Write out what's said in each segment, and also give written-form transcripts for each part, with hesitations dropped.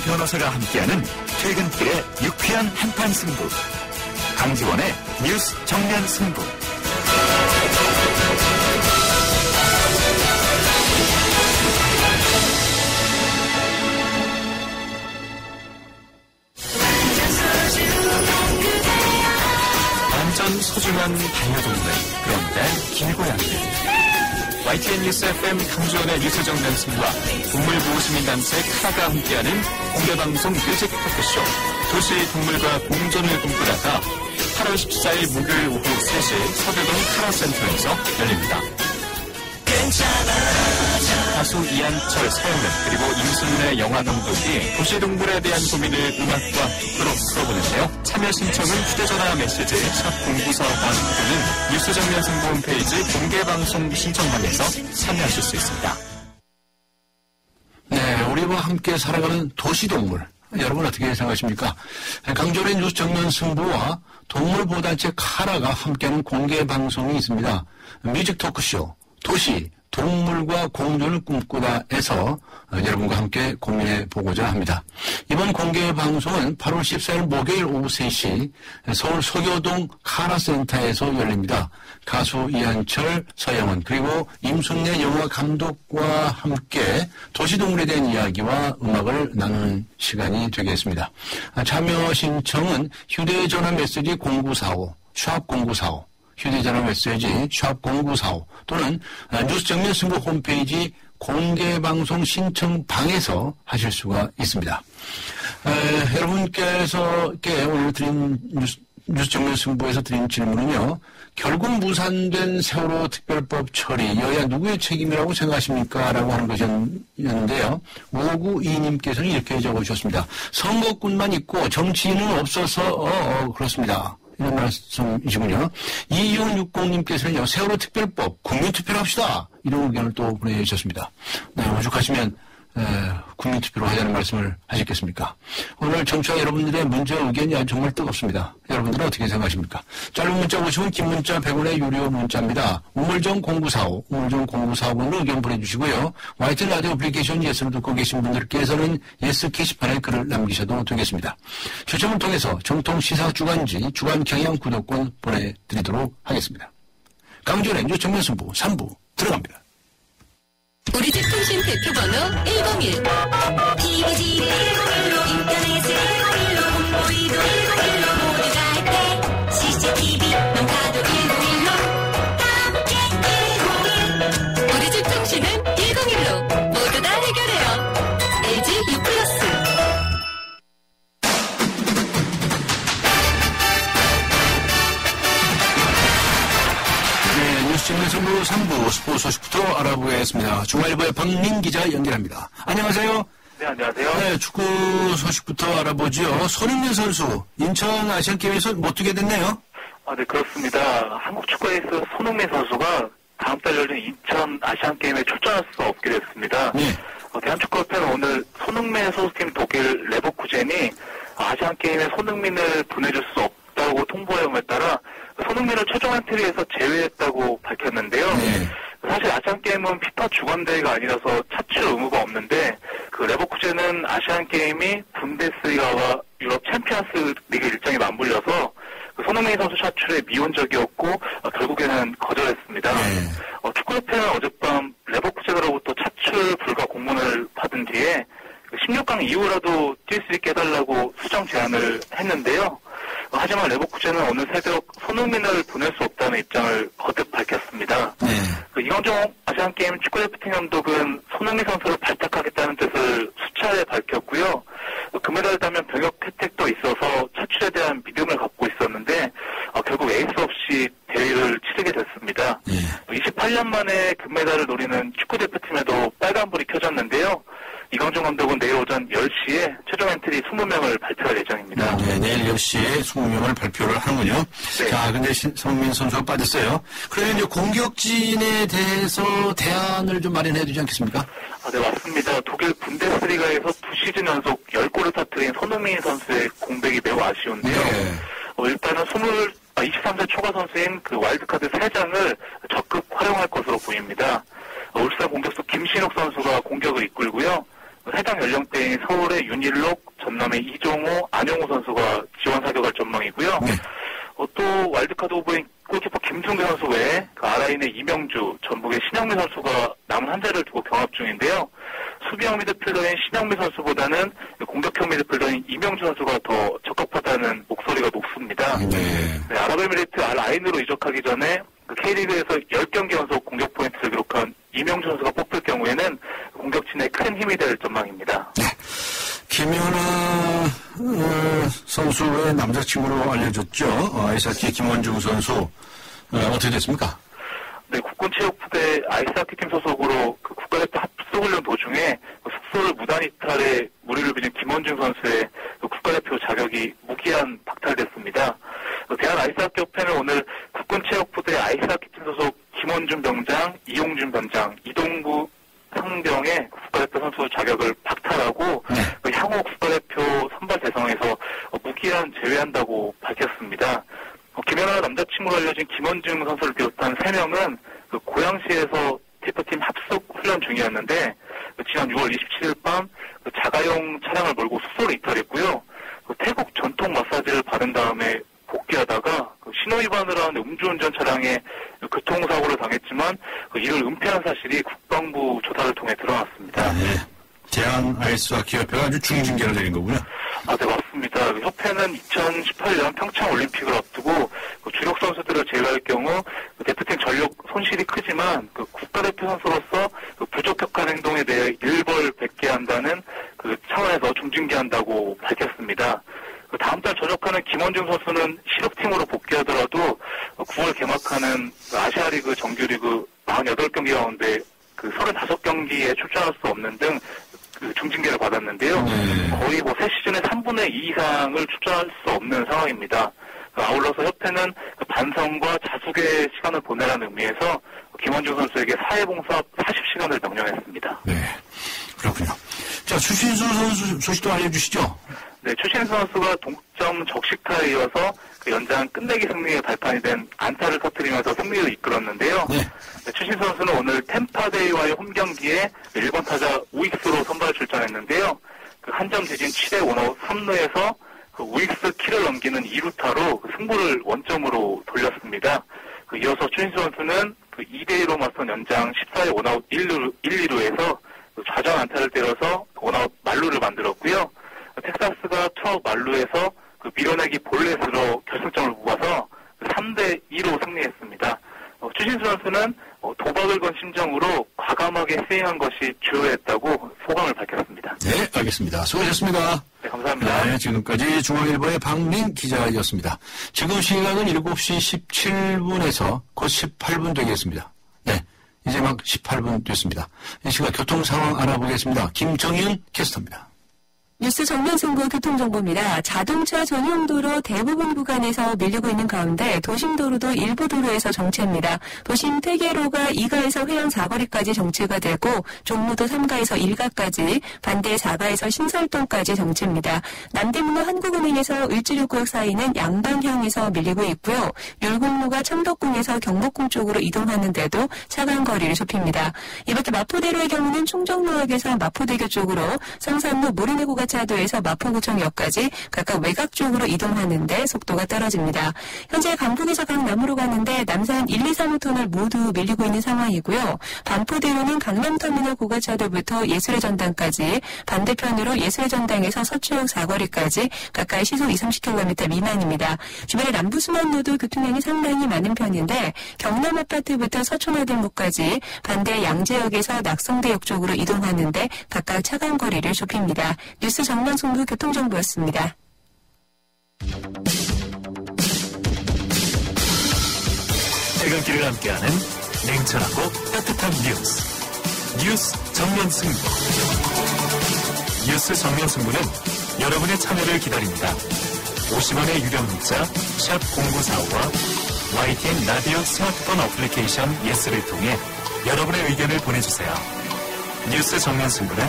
변호사가 함께하는 퇴근길의 유쾌한 한판 승부. 강지원의 뉴스 정면 승부. 완전 소중한 반려동물. 그런데 길고양이. YTN 뉴스 FM 강주원의 뉴스 정면 승부와 동물보호시민단체 카라가 함께하는 공개방송 뮤직 토크쇼 도시 동물과 공존을 꿈꾸다가 8월 14일 목요일 오후 3시 서대동 카라센터에서 열립니다. 가수 이한철, 서영은 그리고 임순례 영화 감독이 도시동물에 대한 고민을 음악과 토크로 풀어보는데요. 참여 신청은 휴대전화 메시지 샵0941 또는 뉴스정면 승부 홈페이지 공개방송 신청방에서 참여하실 수 있습니다. 네, 우리와 함께 살아가는 도시동물. 여러분 어떻게 생각하십니까? 강조의 뉴스 정면 승부와 동물보호단체 카라가 함께하는 공개방송이 있습니다. 뮤직 토크쇼 도시 동물과 공존을 꿈꾸다에서 여러분과 함께 고민해 보고자 합니다. 이번 공개 방송은 8월 14일 목요일 오후 3시 서울 서교동 카라센터에서 열립니다. 가수 이한철, 서영은 그리고 임순례 영화 감독과 함께 도시동물에 대한 이야기와 음악을 나누는 시간이 되겠습니다. 참여 신청은 휴대전화 메시지 0945, 샵 0945 휴대전화 메시지 샵0945 또는 뉴스 정면 승부 홈페이지 공개방송 신청방에서 하실 수가 있습니다. 여러분께서 오늘 드린 뉴스 정면 승부에서 드린 질문은요. 결국 무산된 세월호 특별법 처리 여야 누구의 책임이라고 생각하십니까? 라고 하는 것이었는데요. 5922님께서는 이렇게 적어주셨습니다. 선거꾼만 있고 정치인은 없어서 그렇습니다. 이런 말씀이시군요. 2660님께서는요, 세월호 특별법, 국민투표를 합시다. 이런 의견을 또 보내주셨습니다. 네, 오죽하시면, 국민투표로 하자는 말씀을 하셨겠습니까? 오늘 청취자 여러분들의 문제 의견이 정말 뜨겁습니다. 여러분들은 어떻게 생각하십니까? 짧은 문자 50원, 긴 문자 100원의 유료 문자입니다. 우물정 0945, 우물정 0945로 의견 보내주시고요. YTN 라디오 애플리케이션 예스를 듣고 계신 분들께서는 예스 게시판에 글을 남기셔도 되겠습니다. 추첨을 통해서 정통 시사 주간지, 주간 경향 구독권 보내드리도록 하겠습니다. 강조의 뉴스 정면 승부 3부 들어갑니다. 우리 집 통신 대표번호 101 TVG 101로 인터넷을 101로 홍보이도 101로 모두 가입해 CCTV 명가도 101로 함께 101 우리 집 통신은 101로 모두 다 해결해요. LG U+. 뉴스 정면 승부 3부 스포츠 소식부터 알아보겠습니다. 중앙일보의 박민 기자 연결합니다. 안녕하세요. 네, 안녕하세요. 네, 축구 소식부터 알아보죠. 손흥민 선수, 인천 아시안게임에서 못 뛰게 됐네요. 네, 그렇습니다. 한국 축구에 있어 손흥민 선수가 다음 달 열린 인천 아시안게임에 출전할 수 없게 됐습니다. 네. 대한축구협회는 오늘 손흥민 소속팀 독일 레버쿠젠이 아시안게임에 손흥민을 보내줄 수 없다고 통보한 것에 따라 손흥민을 최종 엔트리에서 제외했다고 밝혔는데요. 네. 사실 아시안게임은 피파 주관대회가 아니라서 차출 의무가 없는데 그 레버쿠젠은 아시안게임이 분데스리가와 유럽 챔피언스 리그 일정에 맞물려서 그 손흥민 선수 차출에 미온적이었고 결국에는 거절했습니다. 네. 축구협회는 어젯밤 레버쿠젠으로부터 차출 불가 공문을 받은 뒤에 16강 이후라도 뛸 수 있게 해달라고 수정 제안을 했는데요. 하지만 레버쿠젠은 오늘 새벽 손흥민을 보낼 수 없다는 입장을 거듭 밝혔습니다. 네. 이광종 아시안게임 축구대표팀 감독은 손흥민 선수를 발탁하겠다는 뜻을 수차례 밝혔고요. 금메달을 따면 병역 혜택도 있어서 차출에 대한 믿음을 갖고 있었는데 결국 에이스 없이 대회를 치르게 됐습니다. 네. 28년 만에 금메달을 노리는 축구대표팀에도 빨간불이 켜졌는데요. 이광종 감독은 내일 오전 10시에 최종 엔트리 20명을 발표할 예정입니다. 네, 내일 10시에 20명을 발표를 하는군요. 네. 자, 근데 손흥민 선수가 빠졌어요. 그러면 이제 공격진에 대해서 대안을 좀 마련해야 되지 않겠습니까? 네, 맞습니다. 독일 분데스리가에서 2시즌 연속 10골을 터뜨린 손흥민 선수의 공백이 매우 아쉬운데요. 네. 일단은 23세 초과 선수인 그 와일드카드 3장을 적극 활용할 것으로 보입니다. 울산 공격수 김신욱 선수가 공격을 이끌고요. 해당 연령대인 서울의 윤일록, 전남의 이종호, 안영호 선수가 지원 사격할 전망이고요. 네. 또 와일드카드 후보인 골키퍼 김승규 선수 외에 아라인의 이명주, 전북의 신영미 선수가 남은 한 자리를 두고 경합 중인데요. 수비형 미드필더인 신영미 선수보다는 공격형 미드필더인 이명주 선수가 더 적합하다는 목소리가 높습니다. 네, 아랍에미리트 알아인으로 이적하기 전에 K리그에서 10경기 연속 공격 포인트를 기록한 이명주 선수가 뽑힐 경우에는 공격진에 큰 힘이 될 전망입니다. 네. 김연아 선수의 남자친구로 알려졌죠. 아이스하키 김원중 선수 어떻게 됐습니까? 네, 국군체육부대 아이스하키팀 소속으로 국가대표 합숙훈련 도중에 숙소를 무단 이탈해 무리를 빚은 김원중 선수의 국가대표 자격이 무기한 박탈됐습니다. 대한아이스하키협회는 오늘 국군체육부대 아이스하키팀 소속 김원준 병장, 이용준 병장, 이동구 상병의 국가대표 선수 자격을 박탈하고 향후 국가대표 선발 대상에서 무기한 제외한다고 밝혔습니다. 김연아 남자친구로 알려진 김원중 선수를 비롯한 3명은 고양시에서 대표팀 합숙 훈련 중이었는데 지난 6월 27일 밤 자가용 차량을 몰고 숙소로 이탈했고요. 태국 전통 마사지를 받은 다음에 복귀하다가 신호위반을 한 음주운전 차량에 교통사고를 당했지만 이를 은폐한 사실이 국방부 조사를 통해 드러났습니다. 네. 대한아이스하키협회가 아주 중징계를 내린 거군요. 네, 맞습니다. 협회는 2018년 평창올림픽을 앞두고 주력 선수들을 제외할 경우 대표팀 전력 손실이 크지만 국가대표 선수로서 부적격한 행동에 대해 일벌 100개 한다는 차원에서 중징계한다고 밝혔습니다. 다음 달 전역하는 김원중 선수는 실업팀으로 복귀하더라도 9월 개막하는 아시아리그 정규리그 48경기 가운데 35경기에 출전할 수 없는 등 중징계를 받았는데요. 거의 3시즌의 3분의 2 이상을 출전할 수 없는 상황입니다. 아울러서 협회는 반성과 자숙의 시간을 보내라는 의미에서 김원중 선수에게 사회봉사 40시간을 명령했습니다. 네, 그렇군요. 자, 추신수 선수 소식도 알려주시죠. 네, 추신수 선수가 동점 적시타에 이어서 연장 끝내기 승리의 발판이 된 안타를 터뜨리면서 승리를 이끌었는데요. 네. 추신수 선수는 오늘 템파데이와의 홈경기에 1번 타자 우익수로 선발 출전했는데요. 한 점 뒤진 7회 원아웃 3루에서 우익수 키를 넘기는 2루타로 승부를 원점으로 돌렸습니다. 이어서 추신수 선수는 2대2로 맞선 연장 14회 원아웃 1, 2루에서 좌전 안타를 때려서 원아웃 만루를 만들었고요. 텍사스가 투아웃 만루에서 밀어내기 볼넷으로 결승점을 뽑아서 3대2로 승리했습니다. 추신수 선수는 도박을 건 심정으로 과감하게 스윙한 것이 주요했다고 소감을 밝혔습니다. 네, 알겠습니다. 수고하셨습니다. 네, 감사합니다. 네, 지금까지 중앙일보의 박민 기자였습니다. 지금 시각은 7시 17분에서 곧 18분 되겠습니다. 네, 이제 막 18분 됐습니다. 이 시각 교통 상황 알아보겠습니다. 김정윤 캐스터입니다. 뉴스 정면승부 교통정보입니다. 자동차 전용도로 대부분 구간에서 밀리고 있는 가운데 도심도로도 일부 도로에서 정체입니다. 도심 태계로가 2가에서 회양 4거리까지 정체가 되고 종로도 3가에서 1가까지, 반대 4가에서 신설동까지 정체입니다. 남대문로 한국은행에서 을지로구역 사이는 양방향에서 밀리고 있고요. 율곡로가 청덕궁에서 경복궁 쪽으로 이동하는데도 차간 거리를 좁힙니다. 이밖에 마포대로의 경우는 충정로역에서 마포대교 쪽으로, 성산로 모리내고가 차도에서 마포구청역까지 각각 외곽 쪽으로 이동하는데 속도가 떨어집니다. 현재 강북에서 강남으로 가는데 남산 1, 2, 3호 터널 모두 밀리고 있는 상황이고요. 반포대로는 강남터미널 고가차도부터 예술의 전당까지, 반대편으로 예술의 전당에서 서초역 4거리까지 각각 시속 20, 30km 미만입니다. 주변에 남부순환로도 교통량이 상당히 많은 편인데 경남 아파트부터 서초나들목까지, 반대 양재역에서 낙성대역 쪽으로 이동하는데 각각 차간 거리를 좁힙니다. 뉴스 정면승부 교통정보였습니다. 퇴근길을 함께하는 냉철하고 따뜻한 뉴스 정면승부. 뉴스 정면승부는 여러분의 참여를 기다립니다. 50원의 유료 문자 샵 0945와 YTN 라디오 스마트폰 어플리케이션 예스를 통해 여러분의 의견을 보내주세요. 뉴스 정면승부는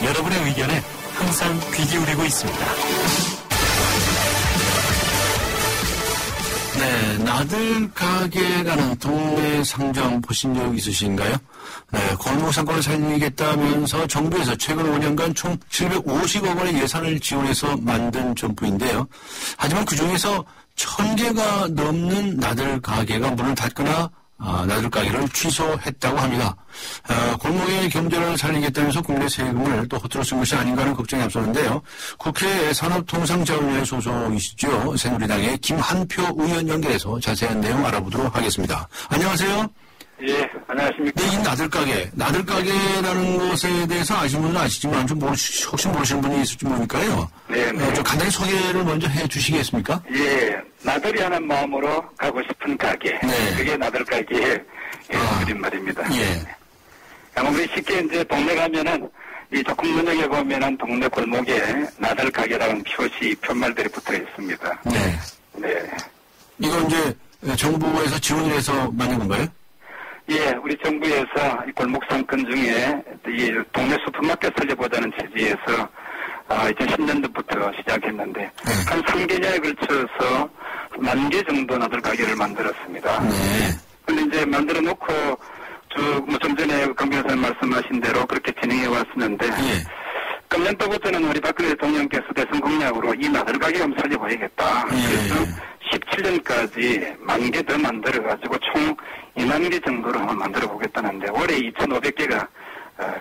여러분의 의견에 항상 귀 기울이고 있습니다. 네, 나들 가게라는 동네 상점 보신 적 있으신가요? 네, 골목 상권을 살리겠다면서 정부에서 최근 5년간 총 750억 원의 예산을 지원해서 만든 점포인데요. 하지만 그중에서 1000개가 넘는 나들 가게가 문을 닫거나 나들 가게를 취소했다고 합니다. 골목의 경제를 살리겠다면서 국내 세금을 또 허투루 쓴 것이 아닌가 하는 걱정이 앞서는데요. 국회 산업통상자원위원회 소속이시죠. 새누리당의 김한표 의원 연결해서 자세한 내용 알아보도록 하겠습니다. 안녕하세요. 예, 안녕하십니까. 네, 이 나들가게라는 것에 대해서 아시는 분은 아시지만 좀 혹시 모르시는 분이 있을지 모르니까요. 네. 좀 간단히 소개를 먼저 해 주시겠습니까? 예, 나들이 하는 마음으로 가고 싶은 가게. 네. 그게 나들가게의 줄임말입니다. 예. 우리 쉽게 이제 동네 가면은 이 조금 문역에 보면은 동네 골목에 나들가게라는 표시, 편말들이 붙어 있습니다. 네. 네. 이건 이제 정부에서 지원을 해서 만든 건가요? 예, 우리 정부에서 이 골목 상권 중에 이 동네 슈퍼마켓 설립보다는 취지에서 2010년도부터 시작했는데 한 3개년에 걸쳐서 10,000개 정도 나들 가게를 만들었습니다. 네. 근데 이제 만들어 놓고 좀 전에 강 변호사님 말씀하신 대로 그렇게 진행해 왔었는데 예. 금년도부터는 우리 박근혜 대통령께서 대선 공약으로 이 나들 가게 좀 살려봐야겠다. 예. 그래서 17년까지 10,000개 더 만들어가지고 총 20,000개 정도로 한번 만들어 보겠다는데 올해 2,500개가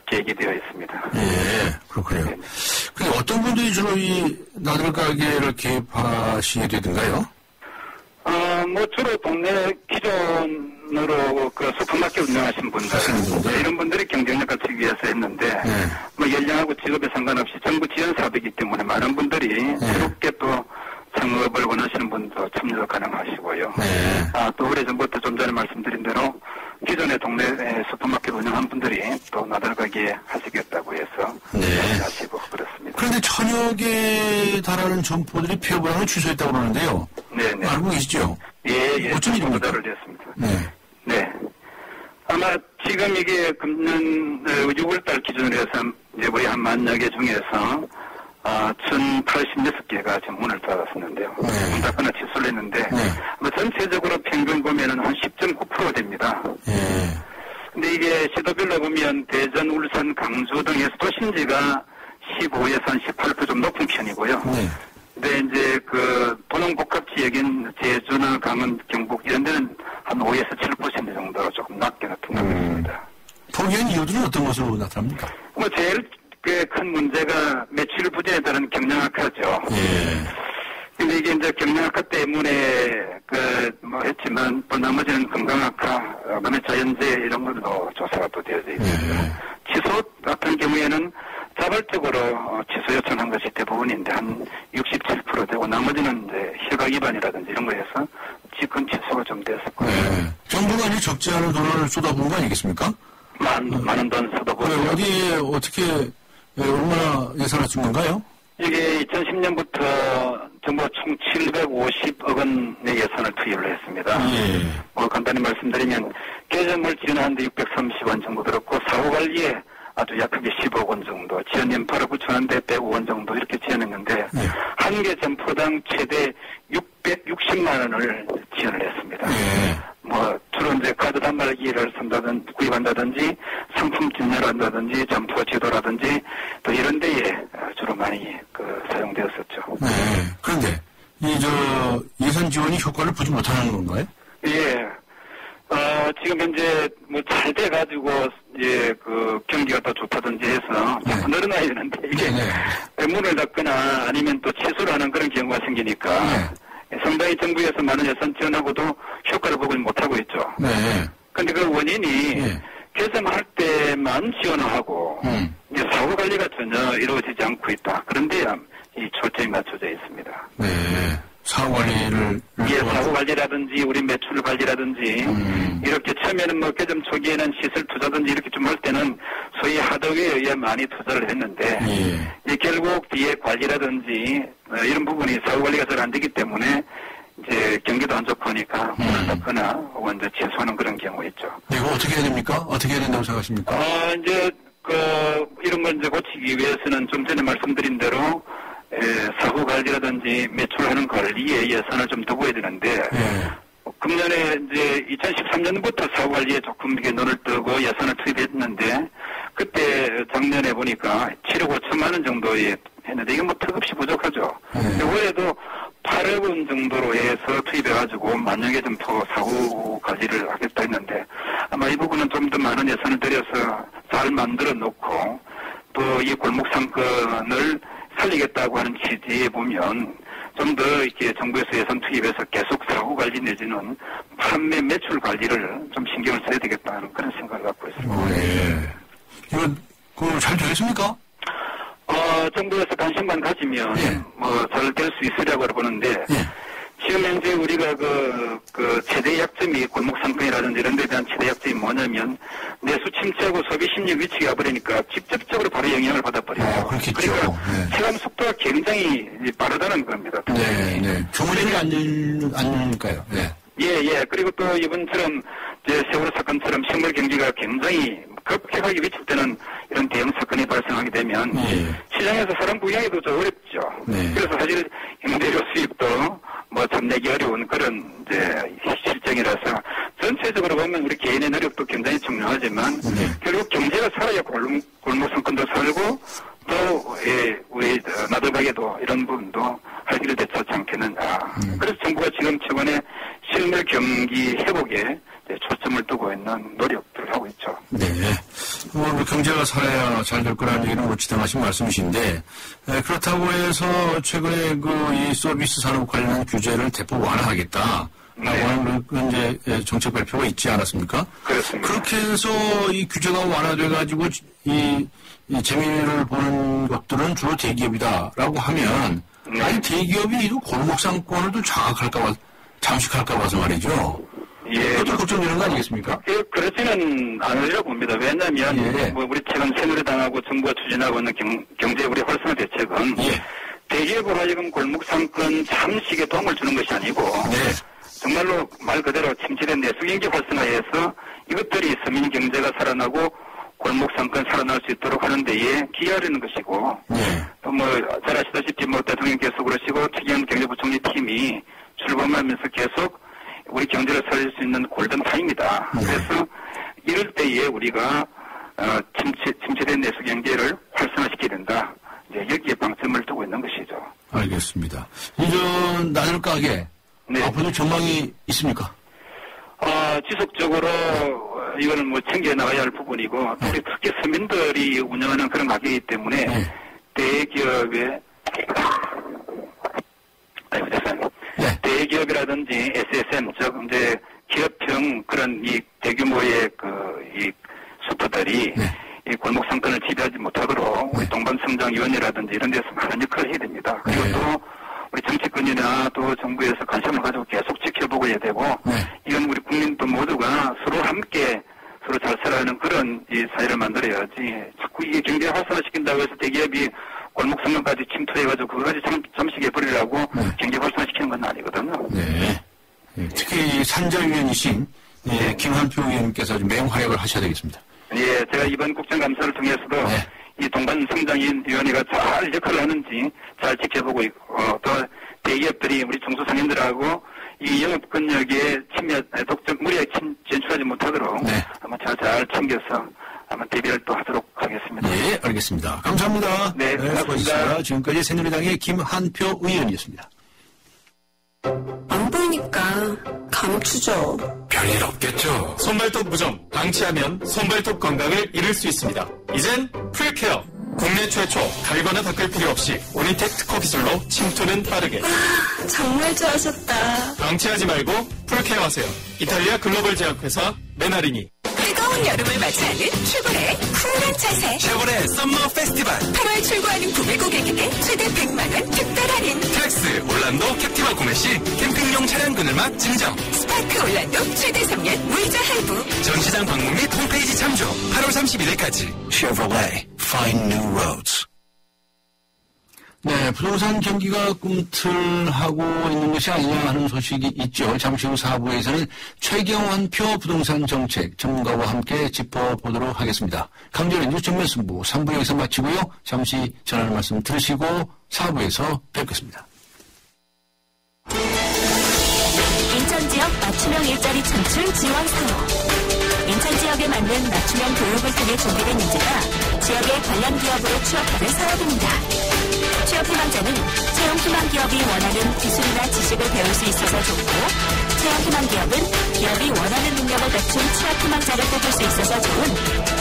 계획이 되어 있습니다. 예, 그렇군요. 네. 근데 어떤 분들이 주로 이 나들 가게를 개입하시게 되던가요? 주로 동네 기존으로 그 슈퍼마켓 운영하신 분들, 이런 분들이 경쟁력 갖추기 위해서 했는데, 연령하고 직업에 상관없이 정부 지원 사업이기 때문에 많은 분들이 새롭게 또 창업을 원하시는 분도 참여가 가능하시고요. 네. 또 오래전부터 좀 전에 말씀드린 대로 기존의 동네 슈퍼마켓 운영한 분들이 또 나들가게 하시겠다고 해서 하시고 그렇습니다. 그런데 1000여 개에 달하는 점포들이 폐업을 하고 취소했다고 그러는데요. 네네. 알고 계시죠? 예. 어쩐 일입니까? 보도를 했습니다. 네. 네. 아마 지금 이게 금년 6월달 기준으로 해서 이제 우리 한 10,000여 개 중에서 1,086개가 지금 문을 닫았었는데요. 문 닫거나 취소를 했는데 전체적으로 평균 보면은 한 10.9% 됩니다. 근데 이게 시도별로 보면 대전, 울산, 강주 등에서 도심지가 15에서 한 18% 좀 높은 편이고요. 근데 이제 그 도농복합 지역인 제주나 강원, 경북 이런 데는 한 5에서 7% 정도로 조금 낮게 나타나고 있습니다. 포기한 이유들은 어떤 것으로 나타납니까? 제일 큰 문제가 매출 부진에 따른 경영 악화죠. 근데 이게 이제 경영 악화 때문에 했지만 또 나머지는 건강 악화, 그다음에 자연재해 이런 것도 조사가 또 되어져 있습니다. 취소 같은 경우에는 자발적으로 취소 요청한 것이 대부분인데 한 67% 되고 나머지는 이제 실각 위반이라든지 이런 거에서 지금 취소가 좀 됐었고요. 정부가 이제 적지 않은 돈을 쏟아부은 거 아니겠습니까? 많은 돈 쏟아부었죠. 어디에 어떻게 얼마나 예산을 쓴 건가요? 이게 2010년부터 정부가 총 750억 원의 예산을 투입을 했습니다. 간단히 말씀드리면 개점을 지원하는데 630원 정도 들었고 사후관리에 아주 약하게 15억 원 정도, 지원 연파를 구축하는데 105원 원 정도 이렇게 지원했는데 한 개 점포당 최대 660만 원을 지원을 했습니다. 주로 이제 카드 단말기를 구입한다든지 상품 진열한다든지 점포 지도라든지 또 이런 데에 주로 많이 사용되었었죠. 그런데 예산 지원이 효과를 보지 못하는 건가요? 예. 지금 현재 잘 돼가지고 경기가 더 좋다든지 해서 늘어나야 되는데 이게 문을 닫거나 아니면 또 취소를 하는 그런 경우가 생기니까 상당히 정부에서 많은 예산 지원하고도 효과를 보지 못하고 있죠. 그런데 그 원인이 개점할 때만 지원을 하고 이제 사후 관리가 전혀 이루어지지 않고 있다. 그런데야 이 초점이 맞춰져 있습니다. 사후 관리를 사후 관리라든지 우리 매출 관리라든지 이렇게 처음에는 개점 초기에는 시설 투자든지 이렇게 좀 할 때는 소위 하덕에 의해 많이 투자를 했는데 결국 뒤에 관리라든지 이런 부분이 사후 관리가 잘 안 되기 때문에 이제 경기도 안 좋고 하니까 문을 닫거나 혹은 이제 취소하는 그런 경우 있죠. 이거 어떻게 해야 됩니까? 어떻게 해야 된다고 생각하십니까? 이제 이런 걸 이제 고치기 위해서는 좀 전에 말씀드린 대로 사후 관리라든지 매출하는 관리에 예산을 좀 두고야 되는데 금년에 이제 2013년부터 사후 관리에 조금 이게 눈을 뜨고 예산을 투입했는데 그때 작년에 보니까 7억 5천만 원 정도에 했는데 이게 뭐 턱없이 부족하죠. 올해도 8억 원 정도로 해서 투입해가지고 만약에 좀 더 사후 관리를 하겠다 했는데 아마 이 부분은 좀 더 많은 예산을 들여서 잘 만들어 놓고 또 이 골목 상권을 살리겠다고 하는 취지에 보면 좀 더 이렇게 정부에서 예산 투입해서 계속 사후 관리 내지는 판매 매출 관리를 좀 신경을 써야 되겠다는 그런 생각을 갖고 있습니다. 네. 이거 잘 되겠습니까? 정부에서 관심만 가지면 뭐 잘 될 수 있으려고 보는데 지금 현재 우리가 그 최대 약점이 골목 상권이라든지 이런 데 대한 최대 약점이 뭐냐면 내수 침체하고 소비 심리 위축이 와버리니까 직접적으로 바로 영향을 받아버려요. 그렇겠죠. 그러니까 체감 속도가 굉장히 빠르다는 겁니다. 네. 주문이 안 늘니까요. 예. 그리고 또 이번처럼 이제 세월호 사건처럼 식물 경기가 굉장히 급격하게 위축되는 이런 대형 사건이 발생하게 되면 시장에서 사람 구경하기도 좀 어렵죠. 그래서 사실 임대료 수입도 뭐 잡내기 어려운 그런 이제 실정이라서 전체적으로 보면 우리 개인의 노력도 굉장히 중요하지만 결국 경제가 살아야 골목 상권도 살고 또 우리 나들가게도 이런 부분도 할 길을 되찾지 않겠느냐. 그래서 정부가 지금 최근에 실물 경기 회복에 초점을 두고 있는 노력들을 하고 있죠. 네. 경제가 살아야 잘 될 거라는 얘기는 뭐 지당하신 말씀이신데, 그렇다고 해서 최근에 이 서비스 산업 관련 규제를 대폭 완화하겠다. 라고 하는 그런 이제 정책 발표가 있지 않았습니까? 그렇습니다. 그렇게 해서 이 규제가 완화돼가지고 이 재미를 보는 것들은 주로 대기업이다라고 하면, 아니 대기업이 이 골목 상권을 또 잠식할까 봐서 말이죠. 그것도 걱정되는 거 아니겠습니까? 그렇지는 않으리라고 봅니다. 왜냐하면 뭐 우리 최근 새누리당하고 정부가 추진하고 있는 경제 우리 활성화 대책은 대기업으로 하여금 골목 상권 잠식에 도움을 주는 것이 아니고 정말로 말 그대로 침체된 내수경제 활성화해서 이것들이 서민 경제가 살아나고 골목 상권 살아날 수 있도록 하는 데에 기여하려는 것이고 또 뭐 잘 아시다시피 뭐 대통령께서 그러시고 특이한 경제부총리 팀이 출범하면서 계속 우리 경제를 살릴 수 있는 골든타임이다. 그래서 이럴 때에 우리가 침체된 내수 경제를 활성화시켜야 된다. 이제 여기에 방점을 두고 있는 것이죠. 알겠습니다. 이제 나들 가게 앞으로 전망이 있습니까? 지속적으로 이거는 뭐 챙겨나가야 할 부분이고 우리 특히 서민들이 운영하는 그런 가게이기 때문에 대기업의 대기업이라든지 SSM, 즉, 이제, 기업형 그런 이 대규모의 이 슈퍼들이 이 골목 상권을 지배하지 못하도록 우리 동반성장위원회라든지 이런 데서 많은 역할을 해야 됩니다. 그리고 또 우리 정치권이나 또 정부에서 관심을 가지고 계속 지켜보고 해야 되고 이건 우리 국민들 모두가 서로 함께 서로 잘 살아가는 그런 이 사회를 만들어야지 자꾸 이게 경제 활성화시킨다고 해서 대기업이 골목 상권까지 침투해가지고 그거까지 잠식해버리려고 경제 활성화시키는 건 아니거든요. 특히 산자위원이신 김한표 의원님께서 맹활약을 하셔야 되겠습니다. 제가 이번 국정감사를 통해서도 이 동반성장위원회가 잘 역할을 하는지 잘 지켜보고 있고 또 대기업들이 우리 중소상인들하고 이 영업권역에 독점 무리하게 진출하지 못하도록 아마 잘 챙겨서 아마 대비를 또 하도록 하겠습니다. 네, 알겠습니다. 감사합니다. 네, 고맙습니다. 지금까지 새누리당의 김한표 의원이었습니다. 안 보이니까 감추죠. 별일 없겠죠. 손발톱 무좀, 방치하면 손발톱 건강을 잃을 수 있습니다. 이젠 풀케어. 국내 최초 갈거나 닦을 필요 없이 오니텍 특허 기술로 침투는 빠르게. 정말 좋아하셨다. 방치하지 말고 풀케어 하세요. 이탈리아 글로벌 제약회사 메나리니. 뜨거운 여름을 맞이하는 쉐보레의 쿨한 차세. 쉐보레 썸머 페스티벌. 8월 출고하는 구매 고객에게 최대 100만원 특별 할인. 트랙스 올란도 캡티바 구매 시 캠핑용 차량 그늘막 증정. 스파크 올란도 최대 3년 무이자 할부. 전시장 방문 및 홈페이지 참조. 8월 31일까지. Chevrolet, find new roads. 네, 부동산 경기가 꿈틀하고 있는 것이 아니냐 하는 소식이 있죠. 잠시 후 4부에서는 최경환표 부동산 정책 전문가와 함께 짚어보도록 하겠습니다. 강전의 뉴스 정면 승부 3부 여기서 마치고요. 잠시 전하는 말씀 들으시고 4부에서 뵙겠습니다. 인천 지역 맞춤형 일자리 창출 지원 사업. 인천 지역에 맞는 맞춤형 교육을 통해 준비된 인재가 지역의 관련 기업으로 취업하는 사업입니다. 취업 희망자는 채용 희망 기업이 원하는 기술이나 지식을 배울 수 있어서 좋고, 채용 희망 기업은 기업이 원하는 능력을 갖춘 취업 희망자를 뽑을 수 있어서 좋은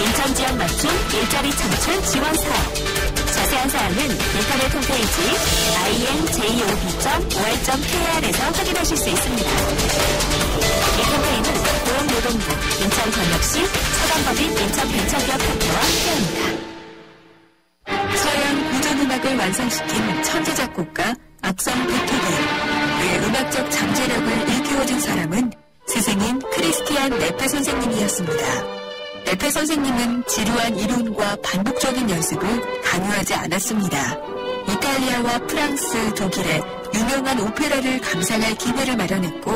인천 지역 맞춤 일자리 창출 지원 사업. 자세한 사항은 인터넷 홈페이지 injob.or.kr에서 확인하실 수 있습니다. 이 캠페인은 고용노동부, 인천광역시, 서강법인 인천벤처기업협회와 함께합니다. 서양 구전음악을 완성시킨 천재작곡가 악성 베토벤. 그의 음악적 잠재력을 일깨워준 사람은 스승인 크리스티안 네페 선생님이었습니다. 네페 선생님은 지루한 이론과 반복적인 연습을 강요하지 않았습니다. 이탈리아와 프랑스, 독일의 유명한 오페라를 감상할 기회를 마련했고,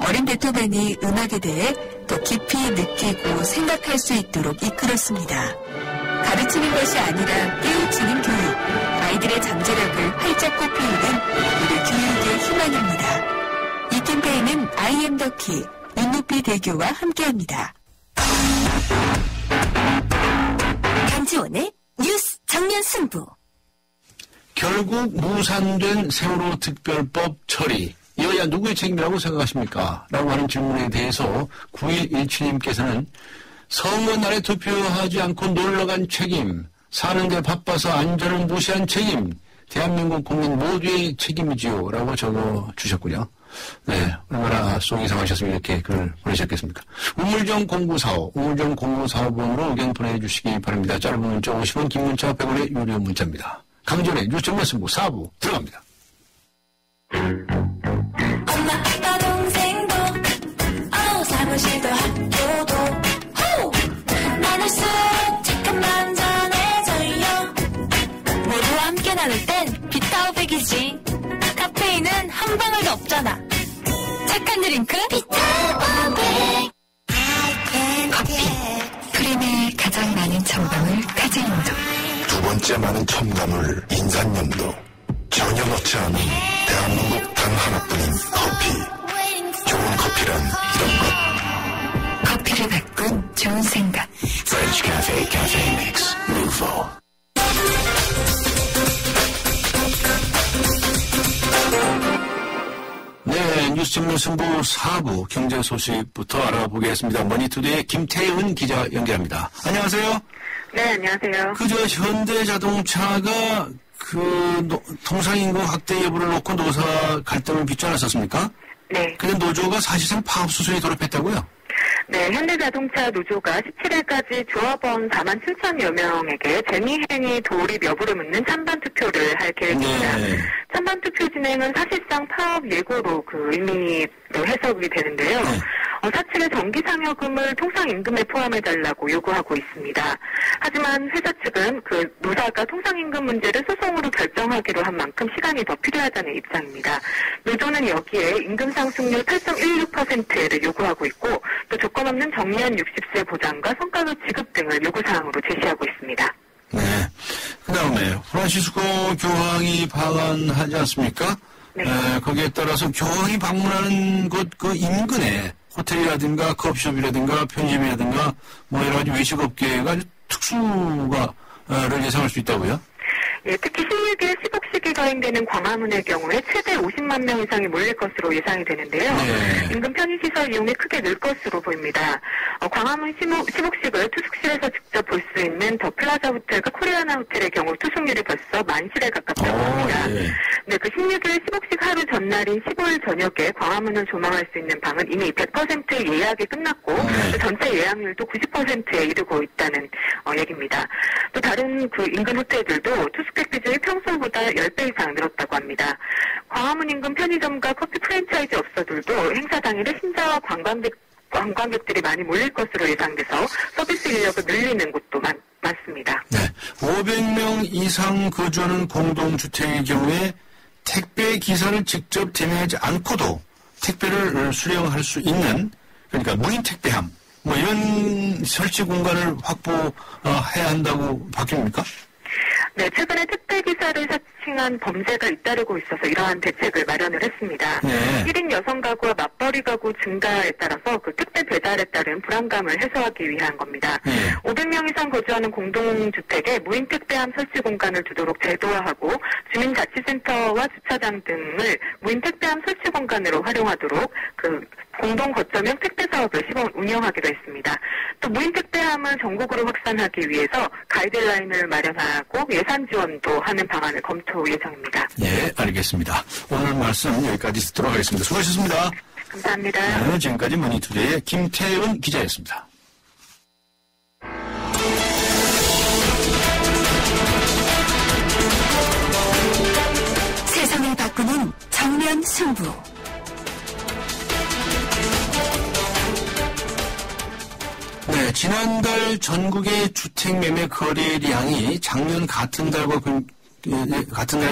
어린 베토벤이 음악에 대해 더 깊이 느끼고 생각할 수 있도록 이끌었습니다. 가르치는 것이 아니라 깨우치는 교육, 아이들의 잠재력을 활짝 꽃피우는 우리 교육의 희망입니다. 이 캠페인은 I am the key, 눈높이 대교와 함께합니다. 강지원의 뉴스 정면 승부. 결국 무산된 세월호 특별법 처리. 여야 누구의 책임이라고 생각하십니까? 라고 하는 질문에 대해서 9117님께서는 선거 날에 투표하지 않고 놀러간 책임, 사는데 바빠서 안전을 무시한 책임, 대한민국 국민 모두의 책임이지요. 라고 적어주셨군요. 네, 얼마나 속이 상하셨으면 이렇게 글을 보내셨겠습니까? 우물정 0945, 우물정 0945번으로 의견 보내주시기 바랍니다. 짧은 문자 50원, 긴 문자 100원의 유료 문자입니다. 강전의 뉴스 정면 승부 4부 들어갑니다. 엄마, 아빠, 동생도, 사무실도 학교도, 많을수록 잠깐만 전해져요. 모두와 함께 나눌 땐 비타오백이지. 카페인은 한 방울도 없잖아. 착한 드링크 비타오백. 커피, 프림의 가장 많은 첨가물 카제인도, 두 번째 많은 첨가물 인산염도, 전혀 넣지 않은 대한민국 단 하나뿐인 커피. 좋은 커피란 이런 것. 커피를 바꾼 좋은 생각. French Cafe Cafe Mix Nouveau. 네, 뉴스 정면 승부 4부 경제 소식부터 알아보겠습니다. 머니투데이의 김태은 기자 연결합니다. 안녕하세요. 네, 안녕하세요. 그저 현대자동차가 통상인구 확대 여부를 놓고 노사 갈등을 빚지 않았었습니까? 네. 근데 노조가 사실상 파업 수순에 돌입했다고요? 네, 현대자동차 노조가 17일까지 조합원 47,000여 명에게 재미행위 돌입 여부를 묻는 찬반 투표를 할 계획입니다. 네. 찬반 투표 진행은 사실상 파업 예고로 그 의미로 해석이 되는데요. 네. 사측의 정기상여금을 통상임금에 포함해달라고 요구하고 있습니다. 하지만 회사 측은 그 노사가 통상임금 문제를 소송으로 결정하기로 한 만큼 시간이 더 필요하다는 입장입니다. 노조는 여기에 임금 상승률 8.16%를 요구하고 있고, 또 조건 없는 정년 60세 보장과 성과급 지급 등을 요구사항으로 제시하고 있습니다. 네. 그 다음에 프란시스코 교황이 방한하지 않습니까? 네. 거기에 따라서 교황이 방문하는 곳 그 인근에 호텔이라든가 커피숍이라든가 편집이라든가 뭐 여러 가지 외식업계가 아주 특수가를 예상할 수 있다고요? 예, 특히 16일 시복식이 거행되는 광화문의 경우에 최대 50만 명 이상이 몰릴 것으로 예상이 되는데요. 네. 인근 편의시설 이용이 크게 늘 것으로 보입니다. 광화문 시복식을 투숙실에서 직접 볼 수 있는 더 플라자 호텔과 코리아나 호텔의 경우 투숙률이 벌써 만실에 가깝다고 합니다. 예. 네, 그 16일 시복식 하루 전날인 15일 저녁에 광화문을 조망할 수 있는 방은 이미 100% 예약이 끝났고, 네. 전체 예약률도 90%에 이르고 있다는 얘기입니다. 또 다른 그 인근 호텔들도 투숙객 비중이 평소보다 10배 이상 늘었다고 합니다. 광화문 인근 편의점과 커피 프랜차이즈 업소들도 행사 당일에 신자와 관광객들이 많이 몰릴 것으로 예상돼서 서비스 인력을 늘리는 곳도 많습니다. 네. 500명 이상 거주하는 공동주택의 경우에 택배 기사를 직접 대면하지 않고도 택배를 수령할 수 있는, 그러니까 무인 택배함, 뭐 이런 설치 공간을 확보해야 한다고 바뀝니까? 네, 최근에 택배기사를 사칭한 범죄가 잇따르고 있어서 이러한 대책을 마련을 했습니다. 네. 1인 여성 가구와 맞벌이 가구 증가에 따라서 그 택배 배달에 따른 불안감을 해소하기 위한 겁니다. 네. 500명 이상 거주하는 공동주택에 무인 택배함 설치 공간을 두도록 제도화하고 주민자치센터와 주차장 등을 무인 택배함 설치 공간으로 활용하도록 그 공동 거점형 택배 사업을 시범 운영하기로 했습니다. 또 무인 택배함을 전국으로 확산하기 위해서 가이드라인을 마련하고 예산 지원도 하는 방안을 검토 예정입니다. 예, 알겠습니다. 오늘 말씀 여기까지 듣도록 하겠습니다. 수고하셨습니다. 감사합니다. 네, 지금까지 머니투데이의 김태은 기자였습니다. 세상을 바꾸는 정면 승부. 네, 지난달 전국의 주택 매매 거래량이 작년 같은 달에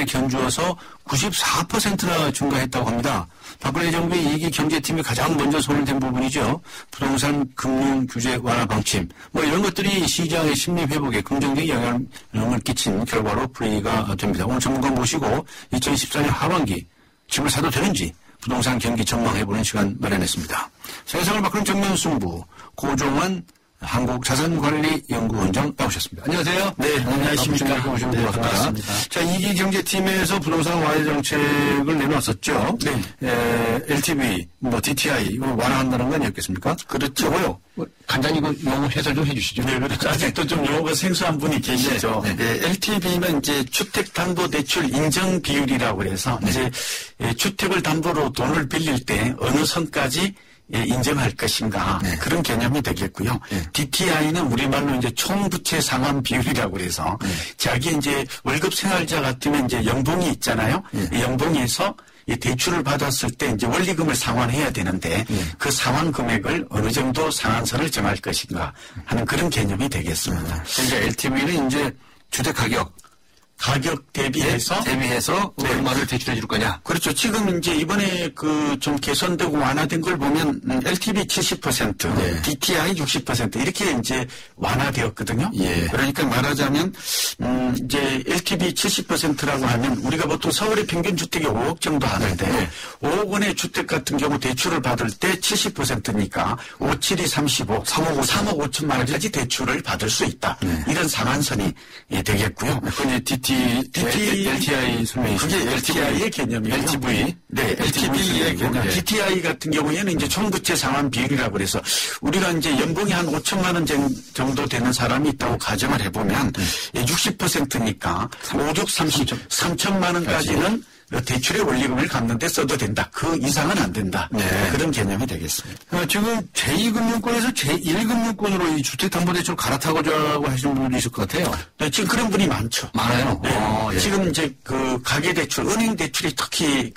견주어서 94%나 증가했다고 합니다. 박근혜 정부의 2기 경제팀이 가장 먼저 손을 댄 부분이죠. 부동산 금융 규제 완화 방침, 뭐 이런 것들이 시장의 심리 회복에 긍정적인 영향을 끼친 결과로 풀이가 됩니다. 오늘 전문가 모시고 2014년 하반기 집을 사도 되는지 부동산 경기 전망해보는 시간 마련했습니다. 세상을 바꾸는 정면 승부, 고종환 한국자산관리연구원장 나오셨습니다. 안녕하세요. 네, 안녕하십니까. 오신 것 같습니다. 자, 2기 경제팀에서 부동산 완화 정책을 내놓았었죠. 네. LTV, DTI 완화한다는 건 아니었겠습니까? 그렇죠. 간단히 용어 해설 좀 해주시죠. 네, 그렇죠. 아직도 좀 용어가 생소한 분이 계시죠. 네. 네, LTV는 이제 주택담보대출 인정 비율이라고 해서 이제 주택을 담보로 돈을 빌릴 때 어느 선까지 인정할 것인가. 네. 그런 개념이 되겠고요. 네. DTI는 우리말로 이제 총부채 상환 비율이라고 해서 자기 이제 월급 생활자 같으면 이제 연봉이 있잖아요. 이 연봉에서 이 대출을 받았을 때 이제 원리금을 상환해야 되는데 그 상환 금액을 어느 정도 상한선을 정할 것인가 하는 그런 개념이 되겠습니다. 그러니까 LTV는 이제 주택 가격 대비해서 네. 얼마를 대출해 줄 거냐? 그렇죠. 지금 이제 이번에 그 좀 개선되고 완화된 걸 보면 LTV 70%, 네. DTI 60% 이렇게 이제 완화되었거든요. 예. 그러니까 말하자면 이제 LTV 70%라고 하면 우리가 보통 서울의 평균 주택이 5억 정도 하는데 네. 5억 원의 주택 같은 경우 대출을 받을 때 70%니까 5, 7이 35, 3억 5천만 원까지 대출을 받을 수 있다. 네. 이런 상한선이 되겠고요. 그건 LTI 설명이 그게 LTI의 개념이에요. LTV. 네, LTV의 개념. 네. DTI 같은 경우에는 이제 총부채 상환 비율이라고 그래서 우리가 이제 연봉이 한 5천만 원 정도 되는 사람이 있다고 가정을 해보면 60%니까 3천만 원까지는 대출의 원리금을 갚는데 써도 된다. 그 이상은 안 된다. 네. 그런 개념이 되겠습니다. 지금 제2금융권에서 제1금융권으로 이 주택담보대출 갈아타고자 하시는 분들이 있을 것 같아요. 네, 지금 그런 분이 많죠. 많아요. 네. 예. 지금 이제 그 가계대출, 은행대출이 특히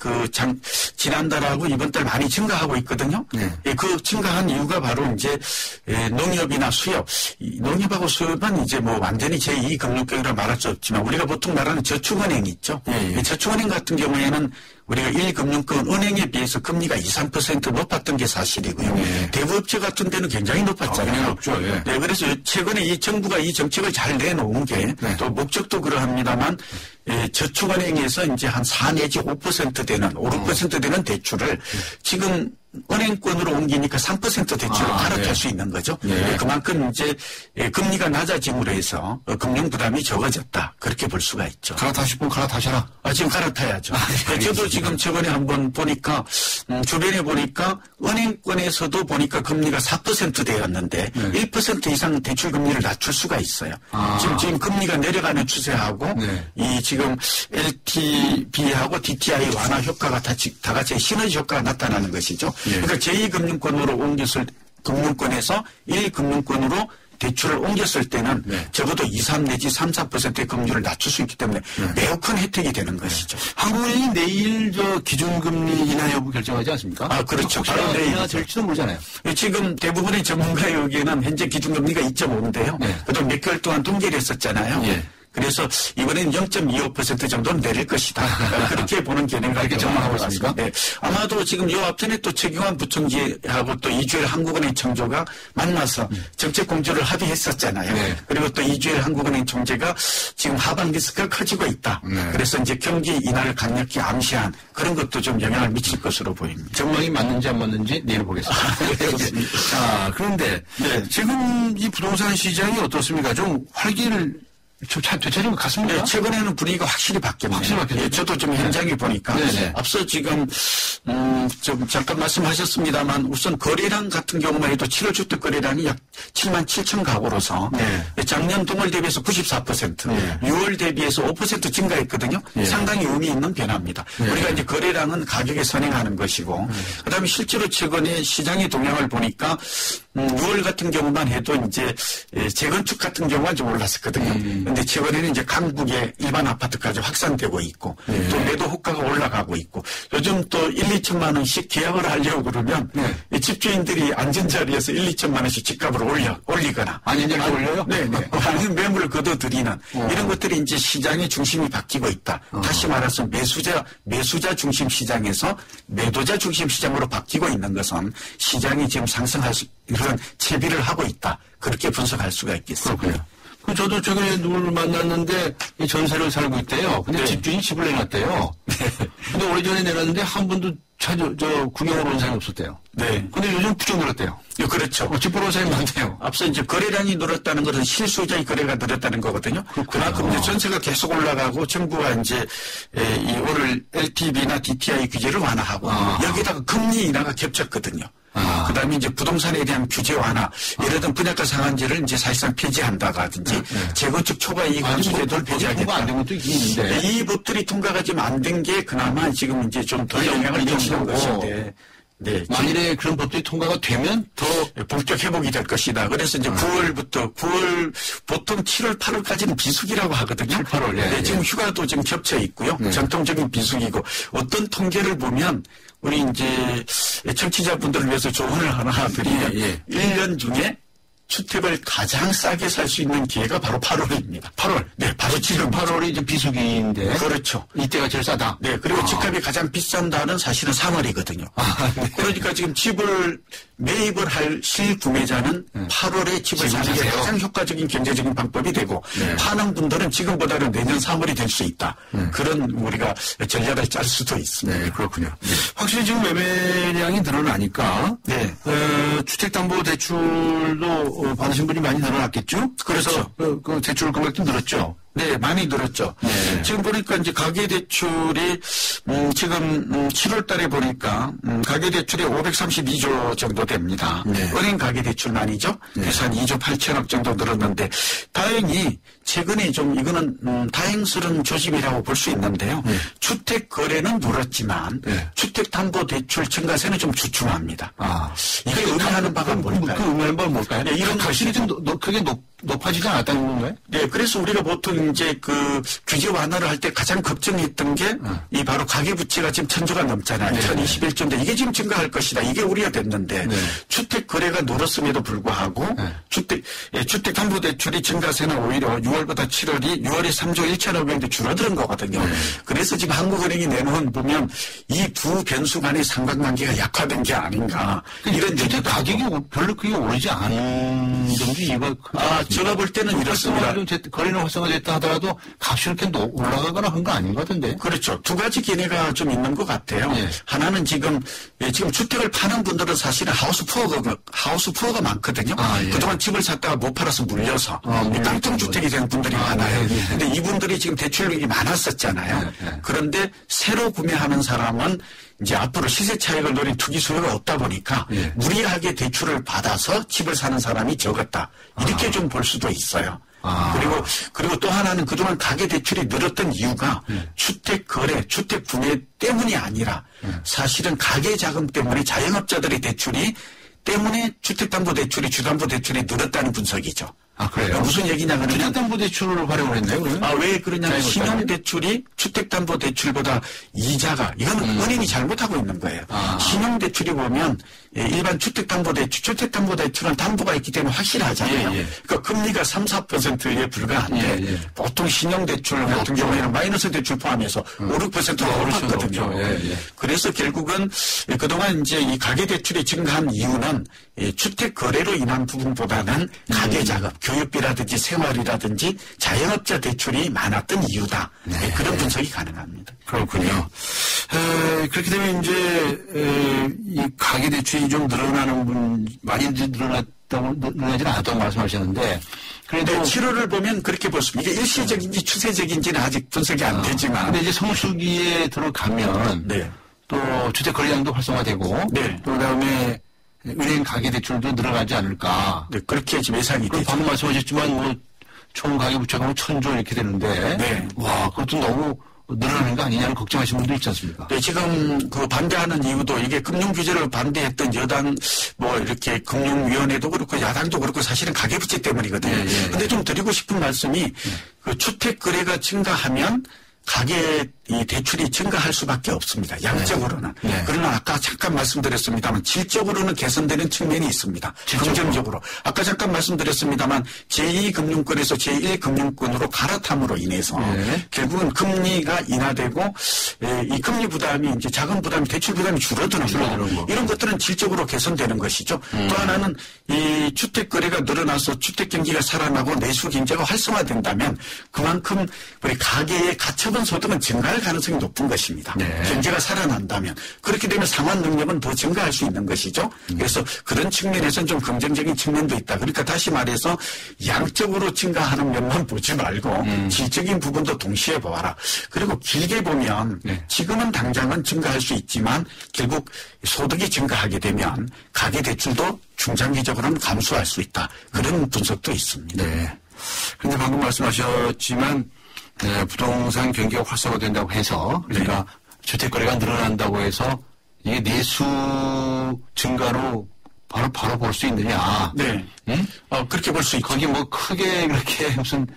지난달하고 이번달 많이 증가하고 있거든요. 네. 예, 그 증가한 이유가 바로 이제 농협이나 수협, 농협하고 수협은 이제 뭐 완전히 제2금융권이라 말할 수 없지만 우리가 보통 말하는 저축은행이 있죠. 예. 저축은행 같은 경우에는 우리가 1금융권 은행에 비해서 금리가 2, 3% 높았던 게 사실이고요. 네. 대부업체 같은 데는 굉장히 높았잖아요. 높죠. 예. 네, 그래서 최근에 이 정부가 이 정책을 잘 내놓은 게 또 목적도 그러합니다만 저축은행에서 이제 한 4 내지 5% 되는 5, 6% 되는 대출을 지금 은행권으로 옮기니까 3% 대출을 갈아탈 수 있는 거죠. 네. 그만큼 이제 금리가 낮아짐으로 해서 금융 부담이 적어졌다. 그렇게 볼 수가 있죠. 갈아타실 분 갈아타셔라. 지금 갈아타야죠. 저도 지금 저번에 한번 보니까 주변에 보니까 은행권에서도 보니까 금리가 4% 되었는데 1% 이상 대출 금리를 낮출 수가 있어요. 지금 금리가 내려가는 추세하고 이 지금 LTV하고 DTI 완화 효과가 다 같이 시너지 효과가 나타나는 것이죠. 그러니까 제2금융권으로 옮겼을 금융권에서 1금융권으로 대출을 옮겼을 때는 적어도 2, 3 내지 3, 4%의 금리를 낮출 수 있기 때문에 매우 큰 혜택이 되는 것이죠. 한국은행이 내일 기준금리 인하 여부 결정하지 않습니까? 아, 그렇죠. 바로 내일 인하 될지도 모르잖아요. 지금 대부분의 전문가의 의견은 현재 기준금리가 2.5인데요. 그동안 몇 개월 동안 동결을 했었잖아요. 그래서 이번에는 0.25% 정도는 내릴 것이다. 그렇게 보는 견해가 그렇게 전망하고 있습니까? 네. 아마도 지금 요 앞전에 또 최경환 부총리하고 또 이주열 한국은행 총재가 만나서 정책 공조를 합의했었잖아요. 그리고 또 이주열 한국은행 총재가 지금 하방 리스크가 커지고 있다. 그래서 이제 경기 인하를 강력히 암시한 그런 것도 좀 영향을 미칠 것으로 보입니다. 전망이 맞는지 안 맞는지 내일 보겠습니다. 자, 그런데 지금 이 부동산 시장이 어떻습니까? 좀 활기를 되찾은 것 같습니다. 최근에는 분위기가 확실히 바뀌었네요. 저도 좀 현장에 보니까 앞서 지금 좀 잠깐 말씀하셨습니다만 우선 거래량 같은 경우만 해도 7월 주택 거래량이 약 7만 7천 가구로서 작년 동월 대비해서 94%, 6월 대비해서 5% 증가했거든요. 상당히 의미 있는 변화입니다. 우리가 이제 거래량은 가격에 선행하는 것이고, 그다음에 실제로 최근에 시장의 동향을 보니까 6월 같은 경우만 해도 이제 재건축 같은 경우가 좀 올랐었거든요. 그런데 최근에는 이제 강북의 일반 아파트까지 확산되고 있고 또 매도 호가가 올라가고 있고 요즘 또 1, 2천만 원씩 계약을 하려고 그러면 집주인들이 앉은 자리에서 1, 2천만 원씩 집값을 올리거나 앉은 자리에 올려요? 네네. 아니면 매물을 거둬들이는 이런 것들이 이제 시장의 중심이 바뀌고 있다. 다시 말해서 매수자 중심 시장에서 매도자 중심 시장으로 바뀌고 있는 것은 시장이 지금 상승할 수 이런 채비를 하고 있다. 그렇게 분석할 수가 있겠습니다. 그렇군요. 저도 최근에 누구를 만났는데 전세를 살고 있대요. 근데 집주인이 집을 내놨대요. 근데 오래전에 내놨는데 한 번도 구경으로 온 사람이 없었대요. 근데 요즘 부쩍 늘었대요. 그렇죠. 집 보러 온 사람이 많대요. 앞서 이제 거래량이 늘었다는 것은 실수요자의 거래가 늘었다는 거거든요. 그만큼 이제 전세가 계속 올라가고 정부가 이제 이 오늘 LTV나 DTI 규제를 완화하고 여기다가 금리 인하가 겹쳤거든요. 그다음에 이제 부동산에 대한 규제 완화, 예를 들면 분양가 상한제를 이제 사실상 폐지한다든지 재건축 초과 이익 환수제도를 폐지하겠다. 안 된 것도 있는데 이 법들이 통과가 지금 안 된 게 그나마 지금 이제 좀 더 영향을 미치는 것인데. 만일에 그런 법들이 통과가 되면 더 본격 회복이 될 것이다. 그래서 이제 9월 보통 7월, 8월까지는 비수기라고 하거든요. 7, 8월. 지금 휴가도 지금 겹쳐 있고요. 전통적인 비수기고 어떤 통계를 보면 우리 이제 청취자분들을 위해서 조언을 하나 드리면 1년 중에 주택을 가장 싸게 살 수 있는 기회가 바로 8월입니다. 8월. 네, 바로 지금 8월이 이제 비수기인데. 그렇죠. 이때가 제일 싸다. 네, 그리고 집값이 가장 비싼 달은 사실은 3월이거든요. 그러니까 지금 집을 매입을 할 실구매자는 8월에 집을 사는 게 가장 효과적인 경제적인 방법이 되고 파는 분들은 지금보다는 내년 3월이 될 수 있다. 그런 우리가 전략을 짤 수도 있습니다. 네, 그렇군요. 확실히 지금 매매량이 늘어나니까 주택담보대출도 받으신 분이 많이 늘어났겠죠? 그래서 그 대출 금액도 늘었죠? 네, 많이 늘었죠. 지금 보니까 이제 가계대출이 지금 7월 달에 보니까 가계대출이 532조 정도 됩니다. 은행 가계대출만이죠. 그래서 한 2조 8천억 정도 늘었는데 다행히 최근에 좀 이거는 다행스러운 조짐이라고 볼 수 있는데요. 주택 거래는 늘었지만 주택담보대출 증가세는 좀 주춤합니다. 이게 의미하는 바가 뭘까요? 그 의미하는 바가 뭘까요? 네, 이런 것이 좀 크게 높아지지 않았다는 건가요? 네, 그래서 우리가 보통 이제 그 규제 완화를 할 때 가장 걱정했던 게 이 바로 가계부채가 지금 1,000조가 넘잖아요. 1,021조인데 이게 지금 증가할 것이다. 이게 우려가 됐는데 주택 거래가 늘었음에도 불구하고 주택담보대출이 증가세는 오히려 6월보다 6월에 3조 1천억 원인데 줄어드는 거거든요. 그래서 지금 한국은행이 내놓은 보면 이 두 변수 간의 상관관계가 약화된 게 아닌가. 이런 주택 가격이 별로 크게 오르지 않은 점도 이유가 제가 볼 때는 이렇습니다. 거래는 활성화됐다 하더라도 값이 이렇게 올라가거나 한 거 아닌 것 같은데. 그렇죠. 두 가지 기회가 좀 있는 것 같아요. 하나는 지금 주택을 파는 분들은 사실은 하우스푸어가 많거든요. 그동안 집을 샀다가 못 팔아서 물려서 깡통주택이 된 분들이 많아요. 근데 이분들이 지금 대출력이 많았었잖아요. 그런데 새로 구매하는 사람은 이제 앞으로 시세 차익을 노린 투기 수요가 없다 보니까 무리하게 대출을 받아서 집을 사는 사람이 적었다. 이렇게 좀 볼 수도 있어요. 그리고 또 하나는 그동안 가계대출이 늘었던 이유가 주택 거래, 주택 구매 때문이 아니라 사실은 가계자금 때문에 자영업자들의 대출이 때문에 주택담보대출이 주담보대출이 늘었다는 분석이죠. 아, 그래요? 무슨 얘기냐면 주택담보대출을 활용을 했네요, 그러면? 아, 왜 그러냐면 신용대출이 주택담보대출보다 이자가 이건 은행이 잘못하고 있는 거예요. 신용대출이 보면 일반 주택담보대출은 담보가 있기 때문에 확실하잖아요. 그러니까 금리가 3, 4%에 불과한데 보통 신용대출 같은 경우에는 마이너스 대출 포함해서 5, 6%가 오르거든요. 그래서 결국은 그동안 이제 이 가계대출이 증가한 이유는 주택 거래로 인한 부분보다는 가계자금, 교육비라든지 생활이라든지 자영업자 대출이 많았던 이유다. 그런 분석이 가능합니다. 그렇군요. 그렇게 되면 이제 이 가계대출이 좀 많이 늘어나지는 않았다고 말씀하셨는데 그런데 치료를 보면 그렇게 볼 수 있습니다. 이게 일시적인지 추세적인지는 아직 분석이 안 되지만. 근데 이제 성수기에 들어가면 또 주택 거래량도 활성화되고 또 그다음에 은행 가계대출도 늘어나지 않을까. 네, 그렇게 지금 예상이 되죠. 방금 말씀하셨지만 뭐 총 가계부채가 1,000조 이렇게 되는데 와, 그것도 너무 늘어나는 거 아니냐는 걱정하시는 분도 있지 않습니까? 네, 지금 그 반대하는 이유도 이게 금융규제를 반대했던 여당 뭐 이렇게 금융위원회도 그렇고 야당도 그렇고 사실은 가계부채 때문이거든요. 근데 좀 드리고 싶은 말씀이 그 주택 거래가 증가하면 가계 이 대출이 증가할 수밖에 없습니다. 양적으로는. 그러나 아까 잠깐 말씀드렸습니다만 질적으로는 개선되는 측면이 있습니다. 긍정적으로. 아까 잠깐 말씀드렸습니다만 제2금융권에서 제1금융권으로 갈아탐으로 인해서 결국은 금리가 인하되고 이 금리 부담이 이제 자금 부담이 대출 부담이 줄어드는 거. 이런 것들은 질적으로 개선되는 것이죠. 또 하나는 이 주택 거래가 늘어나서 주택 경기가 살아나고 내수 경제가 활성화된다면 그만큼 우리 가계의 가처분 소득은 증가할 가능성이 높은 것입니다. 경제가 살아난다면 그렇게 되면 상환 능력은 더 증가할 수 있는 것이죠. 그래서 그런 측면에서는 좀 긍정적인 측면도 있다. 그러니까 다시 말해서 양적으로 증가하는 면만 보지 말고 질적인 부분도 동시에 보아라. 그리고 길게 보면 지금은 당장은 증가할 수 있지만 결국 소득이 증가하게 되면 가계대출도 중장기적으로는 감소할 수 있다. 그런 분석도 있습니다. 그런데 방금 말씀하셨지만 부동산 경기가 활성화된다고 해서 그러니까 주택거래가 늘어난다고 해서 이게 내수 증가로 바로 볼 수 있느냐? 그렇게 볼 수 있죠. 거기 뭐 크게 그렇게 무슨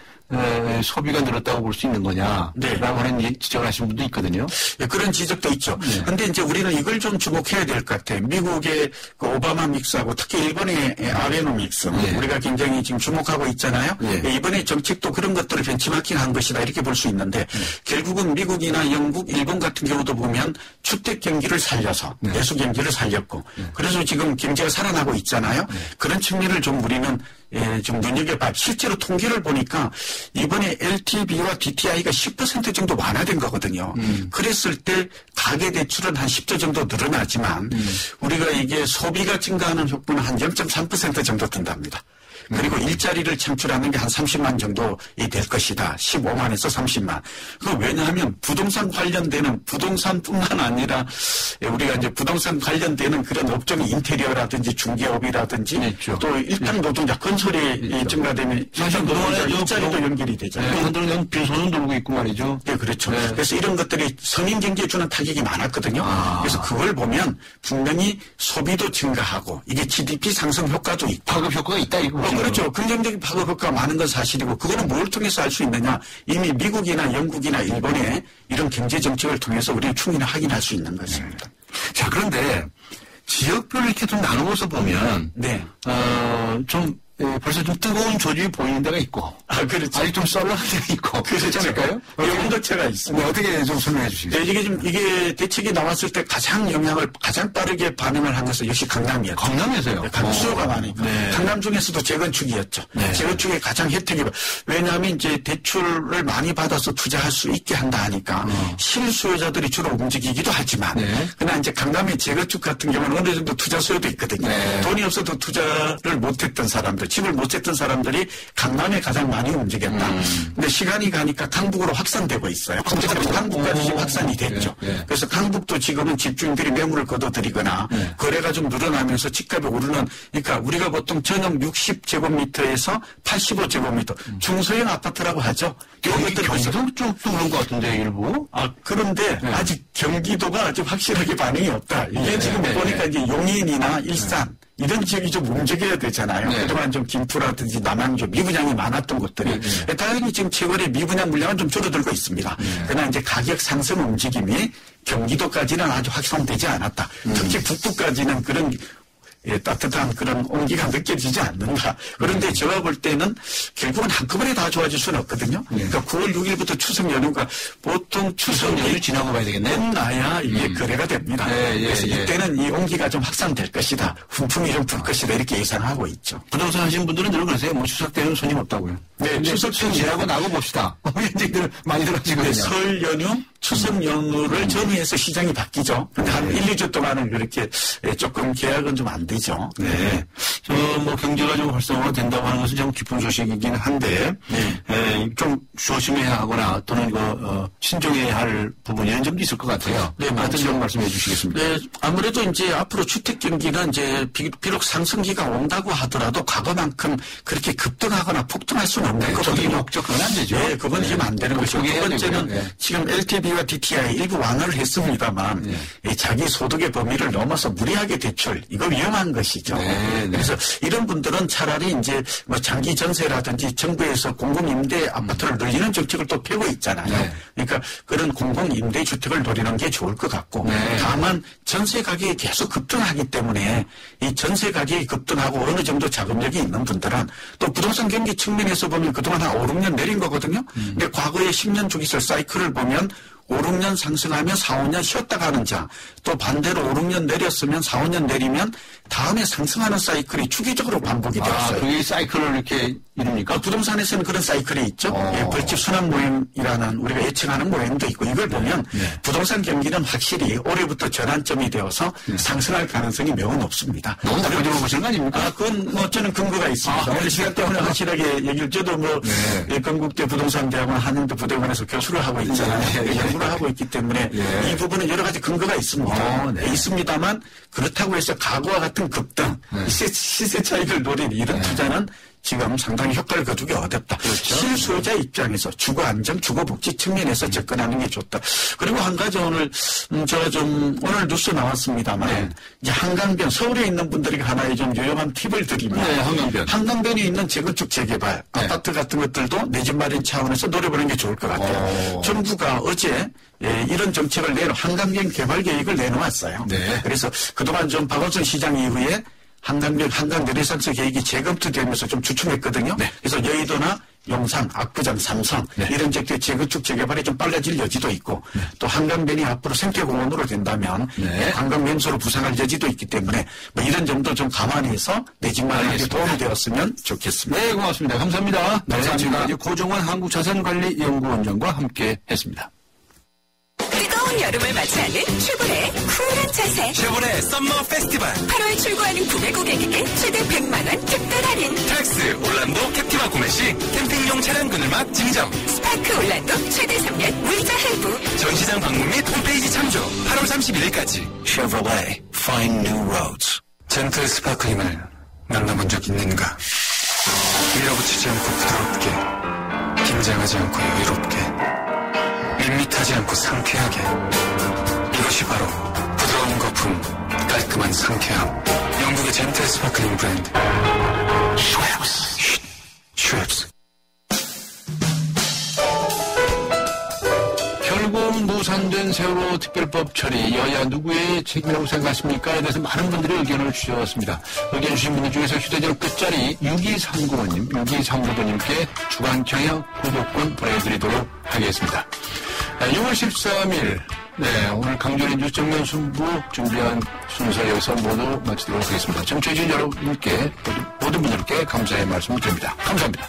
소비가 늘었다고 볼 수 있는 거냐? 라고 하는 지적을 하시는 분도 있거든요. 그런 지적도 있죠. 그런데 이제 우리는 이걸 좀 주목해야 될 것 같아요. 미국의 그 오바마 믹스하고 특히 일본의 아베노믹스 우리가 굉장히 지금 주목하고 있잖아요. 이번에 정책도 그런 것들을 벤치마킹한 것이다 이렇게 볼 수 있는데 결국은 미국이나 영국, 일본 같은 경우도 보면 주택 경기를 살려서 내수 경기를 살렸고 그래서 지금 경제가 살아나고 있잖아요. 그런 측면을 좀 우리는 좀 눈여겨봐. 실제로 통계를 보니까 이번에 LTV와 DTI가 10% 정도 완화된 거거든요. 그랬을 때 가계대출은 한 10조 정도 늘어나지만 우리가 이게 소비가 증가하는 효과는 한 0.3% 정도 든답니다. 그리고 일자리를 창출하는 게 한 30만 정도 될 것이다. 15만에서 30만. 그 왜냐하면 부동산 관련되는 부동산뿐만 아니라 우리가 이제 부동산 관련되는 그런 업종이 인테리어라든지 중개업이라든지 또 일당 노동자 건설이 증가되면 사실 노동자 일자리도 연결이 되잖아요. 한들은 빈손은 돌고 있고 말이죠. 네, 그렇죠. 그래서 이런 것들이 서민 경제에 주는 타격이 많았거든요. 그래서 그걸 보면 분명히 소비도 증가하고 이게 GDP 상승 효과도 있고 파급 효과가 있다 이거. 그렇죠. 긍정적인 파급 효과가 많은 건 사실이고 그거는 뭘 통해서 알 수 있느냐. 이미 미국이나 영국이나 일본의 이런 경제 정책을 통해서 우리는 충분히 확인할 수 있는 것입니다. 자, 그런데 지역별로 이렇게 좀 나누어서 보면 좀 벌써 좀 뜨거운 조짐이 보이는 데가 있고 그렇죠. 아직 좀 썰렁한 데가 있고 그렇지 않을까요? 온도차가 있습니다. 어떻게 좀 설명해 주시겠어요? 이게 대책이 나왔을 때 가장 빠르게 반응을 한 것은 역시 강남이었죠. 강남에서요? 수요가 많으니까. 강남 중에서도 재건축이었죠. 재건축에 가장 혜택이 왜냐하면 이제 대출을 많이 받아서 투자할 수 있게 한다 하니까 실수요자들이 주로 움직이기도 하지만 그러나 이제 강남의 재건축 같은 경우는 어느 정도 투자 수요도 있거든요. 돈이 없어도 투자를 못했던 사람들 집을 못 샀던 사람들이 강남에 가장 많이 움직였다. 근데 시간이 가니까 강북으로 확산되고 있어요. 강북까지 지금 확산이 됐죠. 그래서 강북도 지금은 집주인들이 매물을 거둬들이거나 거래가 좀 늘어나면서 집값이 오르는 그러니까 우리가 보통 전용 60제곱미터에서 85제곱미터 중소형 아파트라고 하죠. 경기도 쪽도 그런 것 같은데 일부? 그런데 아직 경기도가 아주 확실하게 반응이 없다. 이게 지금 보니까 이제 용인이나 일산 이런 지역이 좀 움직여야 되잖아요. 네. 그동안 좀 김포라든지 남양주 미분양이 많았던 곳들이 당연히 지금 최근에 미분양 물량은 좀 줄어들고 있습니다. 그러나 이제 가격 상승 움직임이 경기도까지는 아주 확산되지 않았다. 특히 북부까지는 그런 따뜻한 그런 온기가 느껴지지 않는다. 그런데 제가 볼 때는 결국은 한꺼번에 다 좋아질 수는 없거든요. 그러니까 9월 6일부터 추석 연휴가 보통 추석 연휴 지나고 봐야 되겠네. 끝나야 이게 거래가 됩니다. 그래서 이때는 이 온기가 좀 확산될 것이다. 훈풍이 좀 불 것이다. 이렇게 예상하고 있죠. 부동산 하시는 분들은 늘 그러세요. 뭐 추석 때는 손님 없다고요. 네, 추석 지나고 나고 봅시다. 얘기들 많이 들어가시거든요. 설 연휴, 추석 연휴를 전후해서 시장이 바뀌죠. 근데 한 1, 2주 동안은 그렇게 조금 계약은 좀 안 되죠. 네. 뭐 경제가 좀 활성화가 된다고 하는 것은 좀 기쁜 소식이긴 한데, 좀 조심해야 하거나 또는 신중해야 할 부분 이런 점도 있을 것 같아요. 네, 어떤 점 말씀해 주시겠습니까? 네, 아무래도 이제 앞으로 주택 경기는 이제 비록 상승기가 온다고 하더라도 과거만큼 그렇게 급등하거나 폭등할 수는 없는 거거든요. 목적은 안 되죠. 네, 그건 이제 안 되는 것이고. 두 번째는 지금 LTV와 DTI 일부 완화를 했습니다만 자기 소득의 범위를 넘어서 무리하게 대출, 이거 위험한 것이죠. 그래서 이런 분들은 차라리 이제 뭐 장기 전세라든지 정부에서 공공임대 아파트를 늘리는 정책을 또 펴고 있잖아요. 그러니까 그런 공공임대 주택을 노리는 게 좋을 것 같고 다만 전세 가격이 계속 급등하기 때문에 이 전세 가격이 급등하고 어느 정도 자금력이 있는 분들은 또 부동산 경기 측면에서 보면 그동안 한 5, 6년 내린 거거든요. 근데 과거에 10년 주기설 사이클을 보면 5, 6년 상승하면 4, 5년 쉬었다 가는 장, 또 반대로 5, 6년 내렸으면 4, 5년 내리면 다음에 상승하는 사이클이 주기적으로 반복이 되었어요. 그게 사이클을 이렇게 이룹니까? 부동산에서는 그런 사이클이 있죠. 벌집 순환 모임이라는 우리가 예측하는 모임도 있고, 이걸 보면 부동산 경기는 확실히 올해부터 전환점이 되어서 상승할 가능성이 매우 높습니다. 너무 나쁘게 보시는 거 아닙니까? 그건 뭐 저는 근거가 있습니다. 오늘 시간 때문에 확실하게 얘기를, 저도 뭐 건국대 부동산대학원 한양대 부대원에서 교수를 하고 있잖아요. 연구를 하고 있기 때문에 이 부분은 여러 가지 근거가 있습니다. 있습니다만 그렇다고 해서 과거와 같은 급등, 시세 차익을 노린 이런 투자는 지금 상당히 효과를 거두기 어렵다. 실수요자 입장에서 주거 안정, 주거 복지 측면에서 접근하는 게 좋다. 그리고 한 가지 오늘 제가 좀 오늘 뉴스 나왔습니다만 이제 한강변, 서울에 있는 분들에게 하나의 좀 유용한 팁을 드리면 한강변에 있는 재건축 재개발 아파트 같은 것들도 내 집 마련 차원에서 노려보는 게 좋을 것 같아요. 정부가 어제 이런 정책을 한강변 개발 계획을 내놓았어요. 그래서 그동안 좀 박원순 시장 이후에 한강변, 한강 내리상수 계획이 재검토되면서 좀 주춤했거든요. 그래서 여의도나 용산, 압구정, 삼성 이런 지역의 재건축 재개발이 좀 빨라질 여지도 있고 또 한강변이 앞으로 생태공원으로 된다면 관광 명소로 부상할 여지도 있기 때문에 뭐 이런 점도 좀 감안해서 내 집 마련에 도움이 되었으면 좋겠습니다. 네, 고맙습니다. 감사합니다. 지금까지 고종환 한국자산관리연구원장과 함께했습니다. 뜨거운 여름을 맞이하는 쉐보레의 쿨한 자세. 쉐보레 썸머 페스티벌. 8월 출고하는 구매 고객에게 최대 100만원 특별 할인. 텍스 올란도 캡티바 구매 시 캠핑용 차량권을 막 증정. 스파크 올란도 최대 3년 무이자 할부. 전시장 방문 및 홈페이지 참조. 8월 31일까지. Chevrolet, find new roads. 젠틀 스파클링을 만나본 적 있는가? 밀어붙이지 않고 부드럽게, 긴장하지 않고 여유롭게, 밋밋하지 않고 상쾌하게. 이것이 바로 부드러운 거품, 깔끔한 상쾌함. 영국의 젠틀 스파클링 브랜드 슈엡스. 결국 무산된 세월호 특별법 처리, 여야 누구의 책임이라고 생각하십니까?에 대해서 많은 분들이 의견을 주셨습니다. 의견 주신 분들 중에서 휴대전화 끝자리 6239번님, 6239번님께 주간경역 구독권 보내드리도록 하겠습니다. 6월 13일, 오늘 강조리 뉴스 정면 승부 준비한 순서 여기서 모두 마치도록 하겠습니다. 청취해주신 여러분께, 모든 분들께 감사의 말씀을 드립니다. 감사합니다.